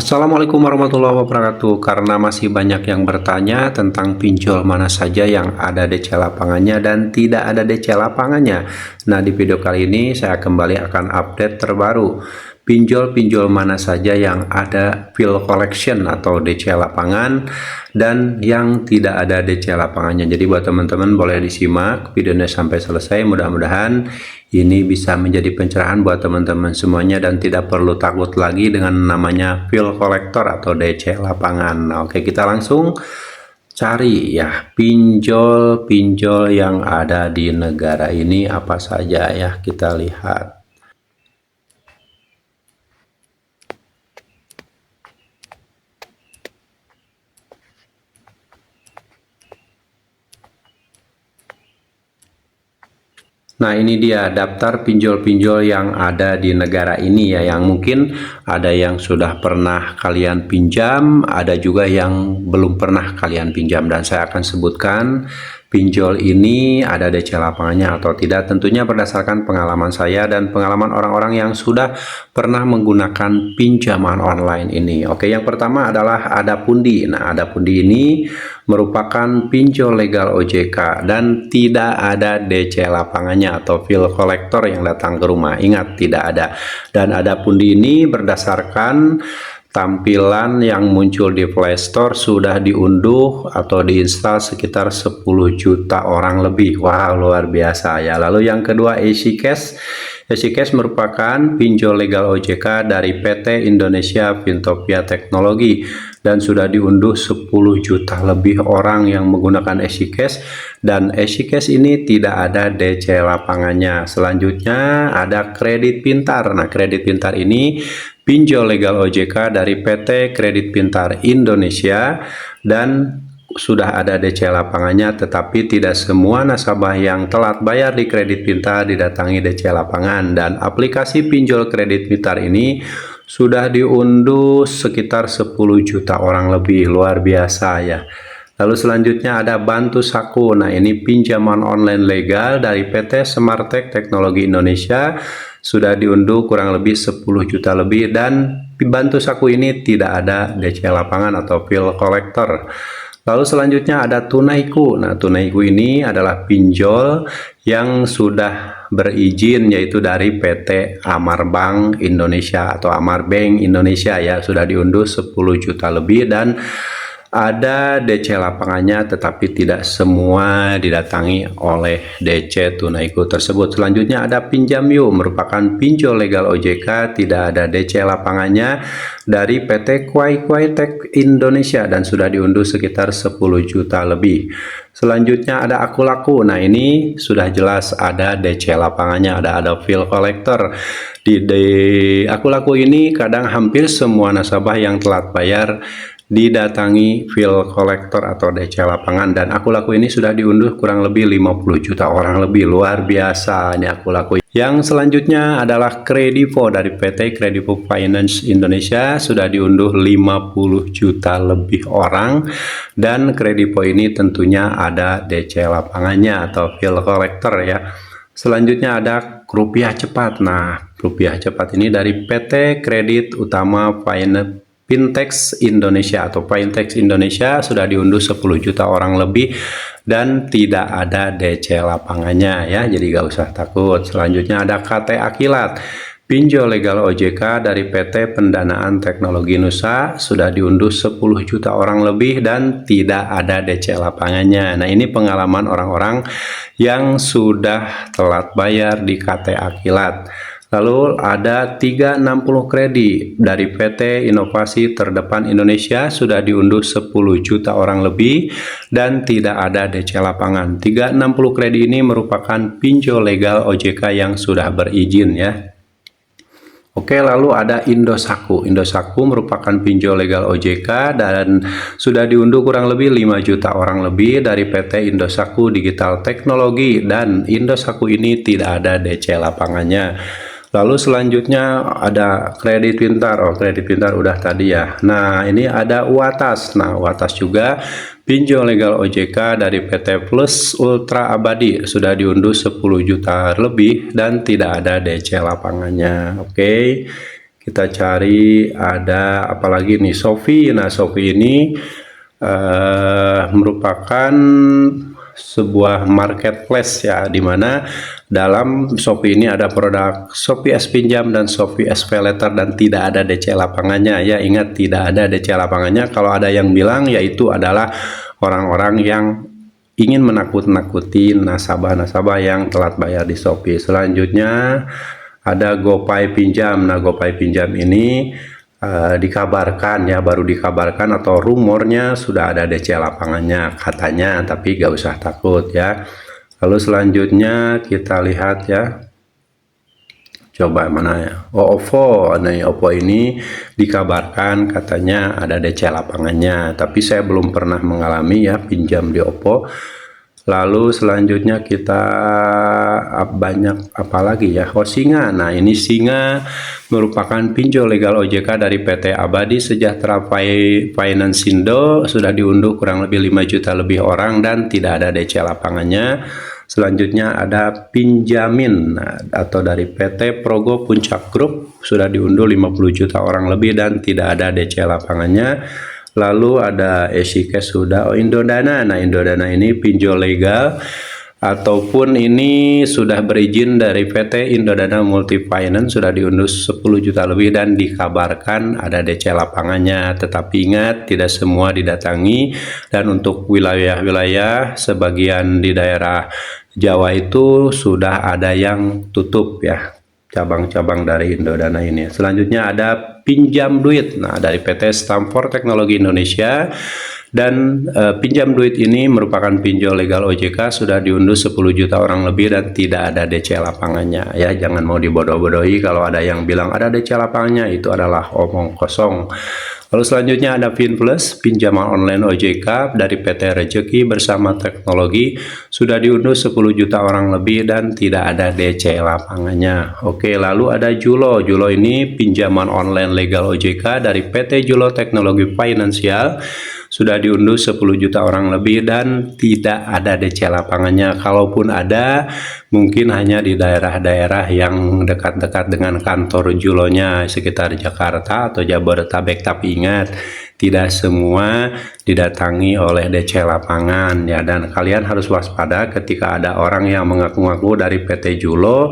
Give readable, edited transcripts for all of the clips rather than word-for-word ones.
Assalamualaikum warahmatullahi wabarakatuh. Karena masih banyak yang bertanya tentang pinjol mana saja yang ada DC lapangannya dan tidak ada DC lapangannya. Nah, di video kali ini saya kembali akan update terbaru. Pinjol-pinjol mana saja yang ada fill collection atau DC lapangan dan yang tidak ada DC lapangannya. Jadi buat teman-teman boleh disimak videonya sampai selesai. Mudah-mudahan ini bisa menjadi pencerahan buat teman-teman semuanya dan tidak perlu takut lagi dengan namanya fill collector atau DC lapangan. Nah, oke, kita langsung cari ya pinjol-pinjol yang ada di negara ini apa saja ya, kita lihat. Nah, ini dia daftar pinjol-pinjol yang ada di negara ini ya, yang mungkin ada yang sudah pernah kalian pinjam, ada juga yang belum pernah kalian pinjam, dan saya akan sebutkan pinjol ini ada DC lapangannya atau tidak, tentunya berdasarkan pengalaman saya dan pengalaman orang-orang yang sudah pernah menggunakan pinjaman online ini. Oke, yang pertama adalah Adapundi. Nah, Adapundi ini merupakan pinjol legal OJK dan tidak ada DC lapangannya atau fill collector yang datang ke rumah. Ingat, tidak ada. Dan Adapundi ini berdasarkan tampilan yang muncul di Play Store sudah diunduh atau diinstal sekitar 10 juta orang lebih. Wah, luar biasa ya. Lalu yang kedua, EasyCash. EasyCash merupakan pinjol legal OJK dari PT Indonesia Fintopia Teknologi dan sudah diunduh 10 juta lebih orang yang menggunakan EasyCash, dan EasyCash ini tidak ada DC lapangannya. Selanjutnya ada Kredit Pintar. Nah, Kredit Pintar ini pinjol legal OJK dari PT Kredit Pintar Indonesia dan sudah ada DC lapangannya, tetapi tidak semua nasabah yang telat bayar di Kredit Pintar didatangi DC lapangan, dan aplikasi pinjol Kredit Pintar ini sudah diunduh sekitar 10 juta orang lebih. Luar biasa ya. Lalu selanjutnya ada Bantu Saku. Nah, ini pinjaman online legal dari PT Smartech Teknologi Indonesia, sudah diunduh kurang lebih 10 juta lebih, dan Bantu Saku ini tidak ada DC lapangan atau fill collector. Lalu selanjutnya ada Tunaiku. Nah, Tunaiku ini adalah pinjol yang sudah berizin, yaitu dari PT Amarbank Indonesia atau Amarbank Indonesia ya, sudah diunduh 10 juta lebih dan ada DC lapangannya, tetapi tidak semua didatangi oleh DC Tunaiku tersebut. Selanjutnya ada Pinjam Yuk, merupakan pinjol legal OJK, tidak ada DC lapangannya, dari PT Kuai Kuai Tech Indonesia dan sudah diunduh sekitar 10 juta lebih. Selanjutnya ada Aku Laku. Nah, ini sudah jelas ada DC lapangannya, ada fill collector. Di Aku Laku ini kadang hampir semua nasabah yang telat bayar didatangi fill collector atau DC lapangan, dan Aku Laku ini sudah diunduh kurang lebih 50 juta orang lebih. Luar biasa ini Aku Laku. Yang selanjutnya adalah Kredivo dari PT Kredivo Finance Indonesia, sudah diunduh 50 juta lebih orang, dan Kredivo ini tentunya ada DC lapangannya atau fill collector ya. Selanjutnya ada Rupiah Cepat. Nah, Rupiah Cepat ini dari PT Kredit Utama Fintech Indonesia atau Fintech Indonesia, sudah diunduh 10 juta orang lebih dan tidak ada DC lapangannya ya, jadi gak usah takut. Selanjutnya ada KT Akilat, pinjol legal OJK dari PT Pendanaan Teknologi Nusa, sudah diunduh 10 juta orang lebih dan tidak ada DC lapangannya. Nah, ini pengalaman orang-orang yang sudah telat bayar di KT Akilat. Lalu ada 360 Kredi dari PT Inovasi Terdepan Indonesia, sudah diunduh 10 juta orang lebih dan tidak ada DC lapangan. 360 Kredi ini merupakan pinjol legal OJK yang sudah berizin ya. Oke, lalu ada Indosaku. Indosaku merupakan pinjol legal OJK dan sudah diunduh kurang lebih 5 juta orang lebih dari PT Indosaku Digital Teknologi, dan Indosaku ini tidak ada DC lapangannya. Lalu selanjutnya ada Kredit Pintar. Oh, Kredit Pintar udah tadi ya. Nah, ini ada Uatas. Nah, Uatas juga pinjol legal OJK dari PT Plus Ultra Abadi, sudah diunduh 10 juta lebih dan tidak ada DC lapangannya. Oke, Kita cari ada apalagi nih, Shopee. Nah, Shopee ini merupakan sebuah marketplace ya, dimana dalam Shopee ini ada produk Shopee S Pinjam dan Shopee S Paylater dan tidak ada DC lapangannya ya. Ingat, tidak ada DC lapangannya. Kalau ada yang bilang, yaitu adalah orang-orang yang ingin menakut-nakuti nasabah-nasabah yang telat bayar di Shopee. Selanjutnya ada GoPay Pinjam. Nah, GoPay Pinjam ini dikabarkan ya, baru dikabarkan atau rumornya sudah ada DC lapangannya katanya, tapi gak usah takut ya. Lalu selanjutnya kita lihat ya, coba mana ya, OVO. Nah, OVO ini dikabarkan katanya ada DC lapangannya, tapi saya belum pernah mengalami ya pinjam di OVO. Lalu selanjutnya kita banyak apalagi ya, Singa. Nah, ini Singa merupakan pinjol legal OJK dari PT Abadi Sejahtera Finansindo, sudah diunduh kurang lebih 5 juta lebih orang dan tidak ada DC lapangannya. Selanjutnya ada Pinjamin atau dari PT Progo Puncak Group, sudah diunduh 50 juta orang lebih dan tidak ada DC lapangannya. Lalu ada Esikes sudah, Indodana. Nah, Indodana ini pinjol legal ataupun ini sudah berizin dari PT Indodana Multifinance, sudah diunduh 10 juta lebih dan dikabarkan ada DC lapangannya. Tetapi ingat, tidak semua didatangi, dan untuk wilayah-wilayah sebagian di daerah Jawa itu sudah ada yang tutup ya, cabang-cabang dari Indodana ini. Selanjutnya ada Pinjam Duit. Nah, dari PT Stamford Teknologi Indonesia, dan Pinjam Duit ini merupakan pinjol legal OJK, sudah diunduh 10 juta orang lebih dan tidak ada DC lapangannya ya. Jangan mau dibodoh-bodohi kalau ada yang bilang ada DC lapangannya, itu adalah omong kosong. Lalu selanjutnya ada Finplus, pinjaman online OJK dari PT Rezeki Bersama Teknologi, sudah diunduh 10 juta orang lebih dan tidak ada DC lapangannya. Oke, lalu ada Julo. Julo ini pinjaman online legal OJK dari PT Julo Teknologi Finansial, sudah diunduh 10 juta orang lebih dan tidak ada DC lapangannya. Kalaupun ada, mungkin hanya di daerah-daerah yang dekat-dekat dengan kantor Julonya, sekitar Jakarta atau Jabodetabek. Tapi ingat, tidak semua didatangi oleh DC lapangan ya, dan kalian harus waspada ketika ada orang yang mengaku-ngaku dari PT Julo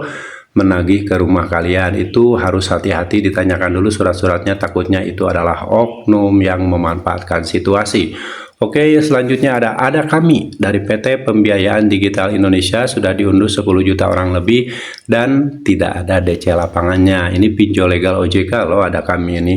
menagih ke rumah kalian. Itu harus hati-hati, ditanyakan dulu surat-suratnya, takutnya itu adalah oknum yang memanfaatkan situasi. Oke, selanjutnya ada Kami dari PT Pembiayaan Digital Indonesia, sudah diunduh 10 juta orang lebih dan tidak ada DC lapangannya. Ini pinjol legal OJK loh, ada Kami ini.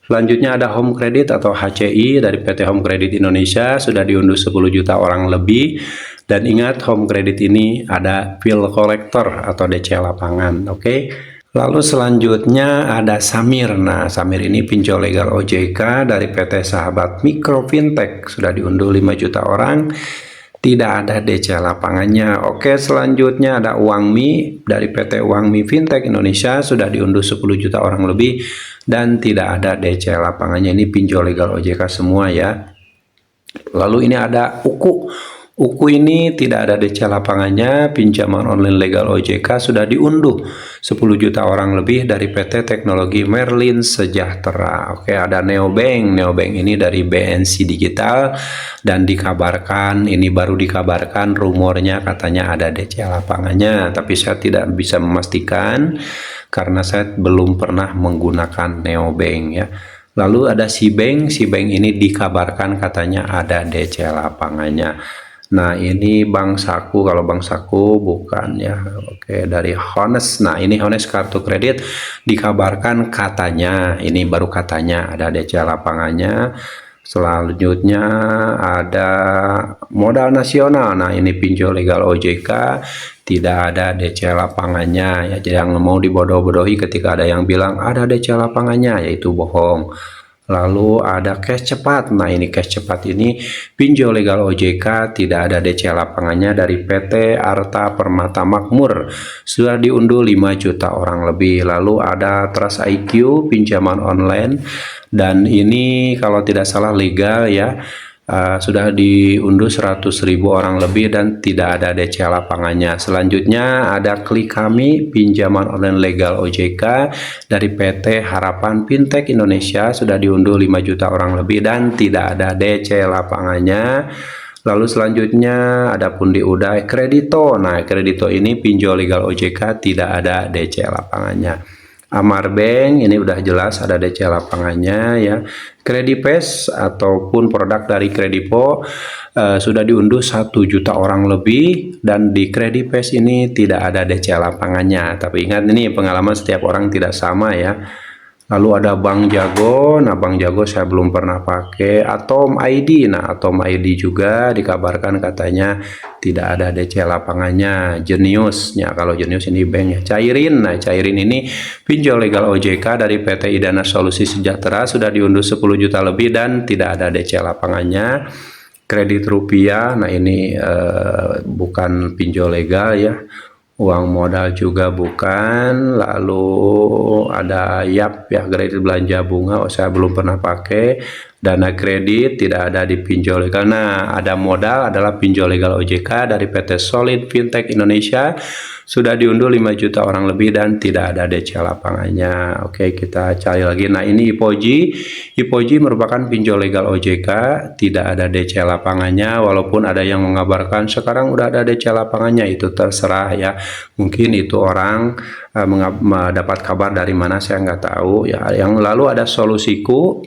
Selanjutnya ada Home Credit atau HCI dari PT Home Credit Indonesia, sudah diunduh 10 juta orang lebih. Dan ingat, Home Credit ini ada bill collector atau DC lapangan. Oke. Lalu selanjutnya ada Samir. Nah, Samir ini pinjol legal OJK dari PT Sahabat Mikro Fintech, sudah diunduh 5 juta orang, tidak ada DC lapangannya. Oke, selanjutnya ada Uangmi dari PT Uangmi Fintech Indonesia, sudah diunduh 10 juta orang lebih dan tidak ada DC lapangannya. Ini pinjol legal OJK semua ya. Lalu ini ada Uku. Uku ini tidak ada DC lapangannya, pinjaman online legal OJK, sudah diunduh 10 juta orang lebih dari PT Teknologi Merlin Sejahtera. Oke, ada Neobank. Neobank ini dari BNC Digital dan dikabarkan, ini baru dikabarkan, rumornya katanya ada DC lapangannya, tapi saya tidak bisa memastikan karena saya belum pernah menggunakan Neobank ya. Lalu ada Sibank. Sibank ini dikabarkan katanya ada DC lapangannya. Nah, ini Bank Saku. Kalau Bank Saku bukan ya. Oke, dari Honest. Nah, ini Honest kartu kredit, dikabarkan katanya, ini baru katanya, ada DC lapangannya. Selanjutnya ada Modal Nasional. Nah, ini pinjol legal OJK, tidak ada DC lapangannya ya. Jangan mau dibodoh-bodohi ketika ada yang bilang ada DC lapangannya, yaitu bohong. Lalu ada Cash Cepat. Nah, ini Cash Cepat ini pinjol legal OJK, tidak ada DC lapangannya dari PT Arta Permata Makmur, sudah diunduh 5 juta orang lebih. Lalu ada Trust IQ, pinjaman online, dan ini kalau tidak salah legal ya. sudah diunduh 100.000 orang lebih dan tidak ada DC lapangannya. Selanjutnya ada Klik Kami, pinjaman online legal OJK dari PT Harapan Fintech Indonesia, sudah diunduh 5 juta orang lebih dan tidak ada DC lapangannya. Lalu selanjutnya ada Pundi Uday Kredito. Nah, Kredito ini pinjol legal OJK, tidak ada DC lapangannya. Amar Bank ini udah jelas ada DC lapangannya ya. Kredipes ataupun produk dari Kredipo sudah diunduh 1 juta orang lebih dan di Kredipes ini tidak ada DC lapangannya. Tapi ingat, ini pengalaman setiap orang tidak sama ya. Lalu ada Bank Jago. Nah, Bank Jago saya belum pernah pakai. Atom ID. Nah, Atom ID juga dikabarkan katanya tidak ada DC lapangannya. Jenius. Ya, kalau Jenius ini bank ya. Cairin. Nah, Cairin ini pinjol legal OJK dari PT Idana Solusi Sejahtera, sudah diunduh 10 juta lebih dan tidak ada DC lapangannya. Kredit Rupiah. Nah, ini bukan pinjol legal ya. Uang modal juga bukan. Lalu ada YAP ya, kredit belanja bunga. Saya belum pernah pakai. Dana kredit tidak ada di pinjol legal. Nah, ada modal adalah pinjol legal OJK dari PT Solid Fintech Indonesia, sudah diunduh 5 juta orang lebih dan tidak ada DC lapangannya. Oke, kita cari lagi. Nah, ini Ipoji. Ipoji merupakan pinjol legal OJK, tidak ada DC lapangannya, walaupun ada yang mengabarkan sekarang udah ada DC lapangannya. Itu terserah ya. Mungkin itu orang mendapat kabar dari mana, saya nggak tahu ya. Yang lalu ada Solusiku,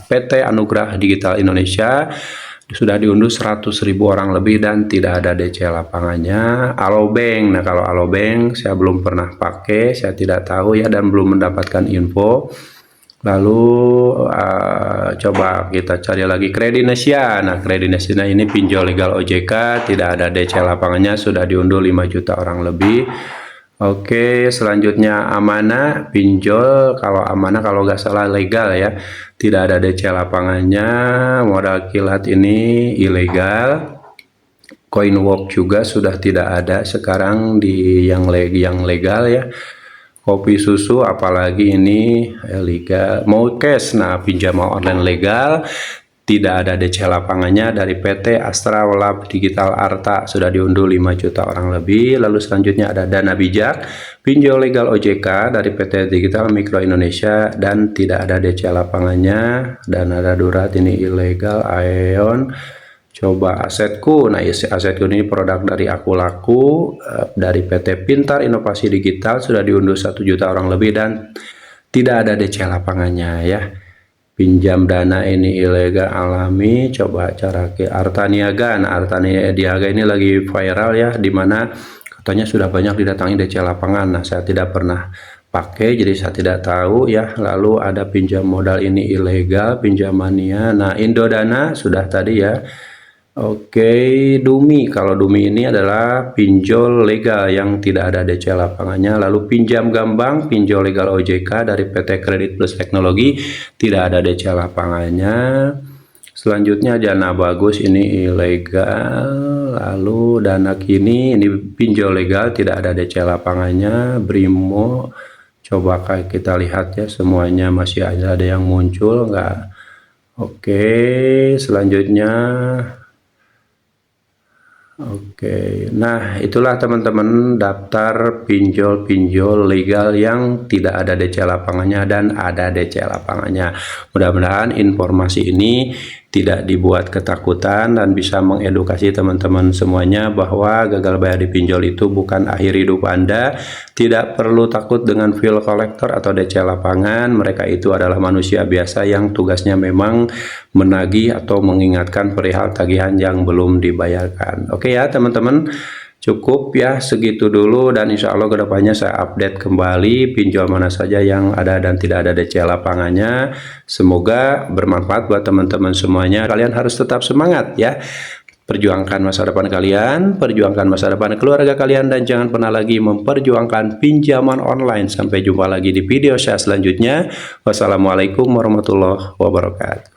PT Anugerah Digital Indonesia, sudah diunduh 100.000 orang lebih dan tidak ada DC lapangannya. Alobank. Nah, kalau Alobank saya belum pernah pakai, saya tidak tahu ya dan belum mendapatkan info. Lalu coba kita cari lagi Kredinesia. Nah, Kredinesia ini pinjol legal OJK, tidak ada DC lapangannya, sudah diunduh 5 juta orang lebih. Oke, selanjutnya Amanah, pinjol. Kalau Amanah kalau nggak salah legal ya, tidak ada DC lapangannya. Modal kilat ini ilegal. Coinwork juga sudah tidak ada sekarang di yang legal ya. Kopi Susu apalagi ini legal. Mau cash. Nah, pinjaman online legal, tidak ada DC lapangannya dari PT Astra Lab Digital Arta, sudah diunduh 5 juta orang lebih. Lalu selanjutnya ada Dana Bijak, pinjol legal OJK dari PT Digital Mikro Indonesia dan tidak ada DC lapangannya. Dana Darurat ini ilegal. Aeon. Coba Asetku. Nah, Asetku ini produk dari Aku Laku dari PT Pintar Inovasi Digital, sudah diunduh 1 juta orang lebih dan tidak ada DC lapangannya ya. Pinjam dana ini ilegal alami. Coba cara ke Artaniaga. Nah, Artaniaga ini lagi viral ya, dimana katanya sudah banyak didatangi DC lapangan. Nah, saya tidak pernah pakai, jadi saya tidak tahu ya. Lalu ada pinjam modal ini ilegal, pinjamannya. Nah, Indodana sudah tadi ya. Oke, Dumi. Kalau Dumi ini adalah pinjol legal yang tidak ada DC lapangannya. Lalu Pinjam Gambang, pinjol legal OJK dari PT Kredit Plus Teknologi, tidak ada DC lapangannya. Selanjutnya Dana Bagus, ini ilegal. Lalu Dana Kini, ini pinjol legal, tidak ada DC lapangannya. Brimo, coba kita lihat ya, semuanya masih ada yang muncul enggak. Oke, selanjutnya. Oke, nah itulah teman-teman daftar pinjol-pinjol legal yang tidak ada DC lapangannya dan ada DC lapangannya. Mudah-mudahan informasi ini tidak dibuat ketakutan dan bisa mengedukasi teman-teman semuanya bahwa gagal bayar di pinjol itu bukan akhir hidup Anda. Tidak perlu takut dengan bill collector atau DC lapangan. Mereka itu adalah manusia biasa yang tugasnya memang menagih atau mengingatkan perihal tagihan yang belum dibayarkan. Oke ya teman-teman, cukup ya segitu dulu, dan insya Allah kedepannya saya update kembali pinjol mana saja yang ada dan tidak ada DC lapangannya. Semoga bermanfaat buat teman-teman semuanya. Kalian harus tetap semangat ya, perjuangkan masa depan kalian, perjuangkan masa depan keluarga kalian, dan jangan pernah lagi memperjuangkan pinjaman online. Sampai jumpa lagi di video saya selanjutnya. Wassalamualaikum warahmatullahi wabarakatuh.